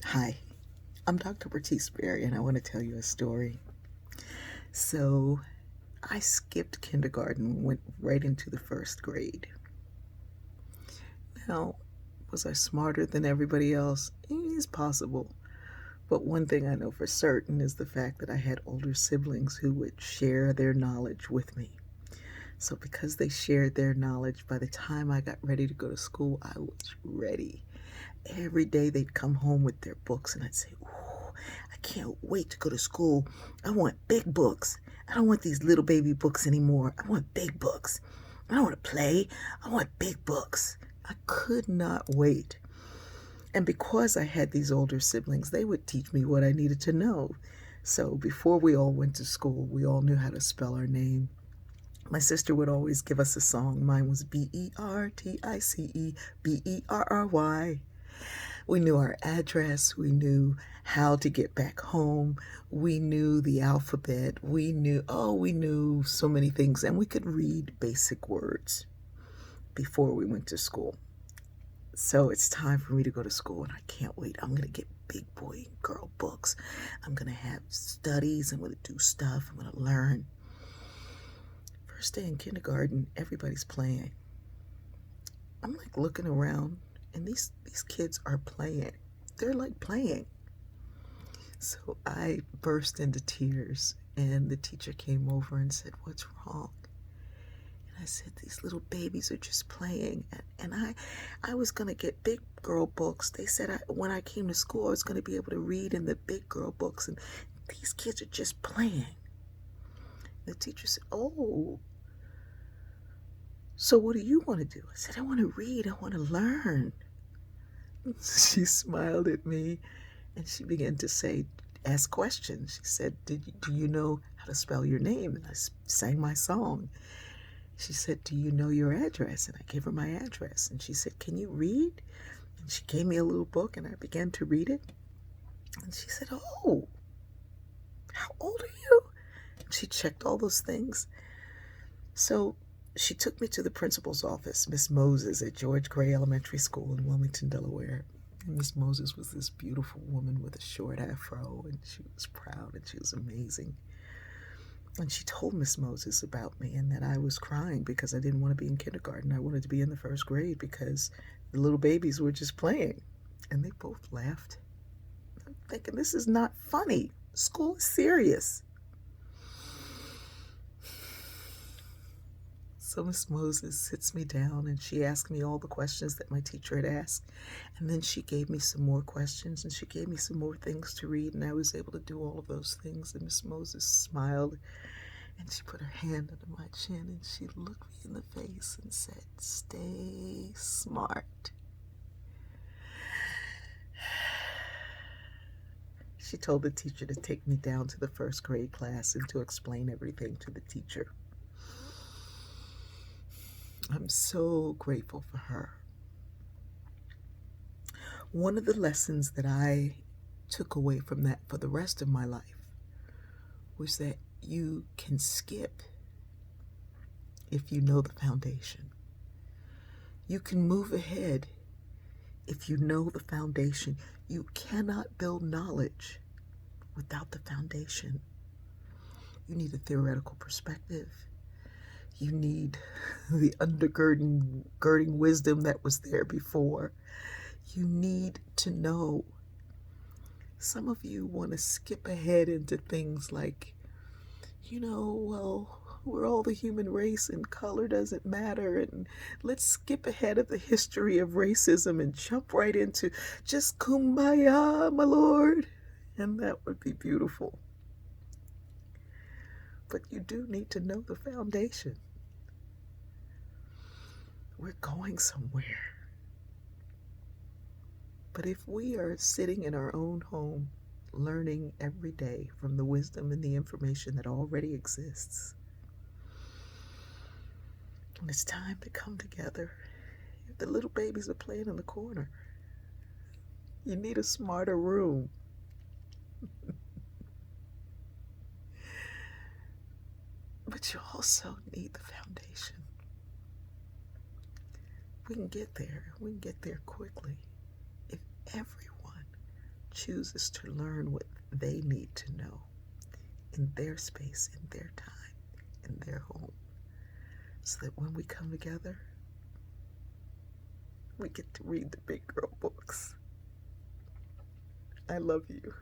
Hi, I'm Dr. Bertice Berry, and I want to tell you a story. So, I skipped kindergarten and went right into the first grade. Now, was I smarter than everybody else? It's possible. But one thing I know for certain is the fact that I had older siblings who would share their knowledge with me. So, because they shared their knowledge, by the time I got ready to go to school, I was ready. Every day they'd come home with their books, and I'd say, "Ooh, I can't wait to go to school. I want big books. I don't want these little baby books anymore. I want big books. I don't want to play. I want big books." I could not wait. And because I had these older siblings, they would teach me what I needed to know. So before we all went to school, we all knew how to spell our name. My sister would always give us a song. Mine was Bertice Berry. We knew our address. We knew how to get back home. We knew the alphabet. We knew so many things. And we could read basic words before we went to school. So it's time for me to go to school, and I can't wait. I'm going to get big boy and girl books. I'm going to have studies. I'm going to do stuff. I'm going to learn. First day in kindergarten, everybody's playing. I'm like looking around, and these kids are playing. They're like playing. So I burst into tears, and the teacher came over and said, "What's wrong?" And I said, "These little babies are just playing." And I was going to get big girl books. They said when I came to school, I was going to be able to read in the big girl books, and these kids are just playing. The teacher said, "Oh, so what do you want to do?" I said, "I want to read. I want to learn." She smiled at me, and she began to ask questions. She said, "Do you know how to spell your name?" And I sang my song. She said, "Do you know your address?" And I gave her my address. And she said, "Can you read?" And she gave me a little book, and I began to read it. And she said, "Oh, how old are you?" And she checked all those things. So she took me to the principal's office, Miss Moses at George Gray Elementary School in Wilmington, Delaware. And Miss Moses was this beautiful woman with a short afro, and she was proud and she was amazing. And she told Miss Moses about me and that I was crying because I didn't want to be in kindergarten. I wanted to be in the first grade because the little babies were just playing. And they both laughed. I'm thinking, this is not funny. School is serious. So Miss Moses sits me down and she asked me all the questions that my teacher had asked. And then she gave me some more questions and she gave me some more things to read. And I was able to do all of those things. And Miss Moses smiled and she put her hand under my chin and she looked me in the face and said, "Stay smart." She told the teacher to take me down to the first grade class and to explain everything to the teacher. I'm so grateful for her. One of the lessons that I took away from that for the rest of my life was that you can skip if you know the foundation. You can move ahead if you know the foundation. You cannot build knowledge without the foundation. You need a theoretical perspective. You need the undergirding wisdom that was there before. You need to know. Some of you want to skip ahead into things like, well, we're all the human race and color doesn't matter. And let's skip ahead of the history of racism and jump right into just kumbaya, my lord. And that would be beautiful. But you do need to know the foundation. We're going somewhere. But if we are sitting in our own home, learning every day from the wisdom and the information that already exists, and it's time to come together, if the little babies are playing in the corner, you need a smarter room. But you also need the foundation. We can get there. We can get there quickly if everyone chooses to learn what they need to know in their space, in their time, in their home, so that when we come together, we get to read the big girl books. I love you.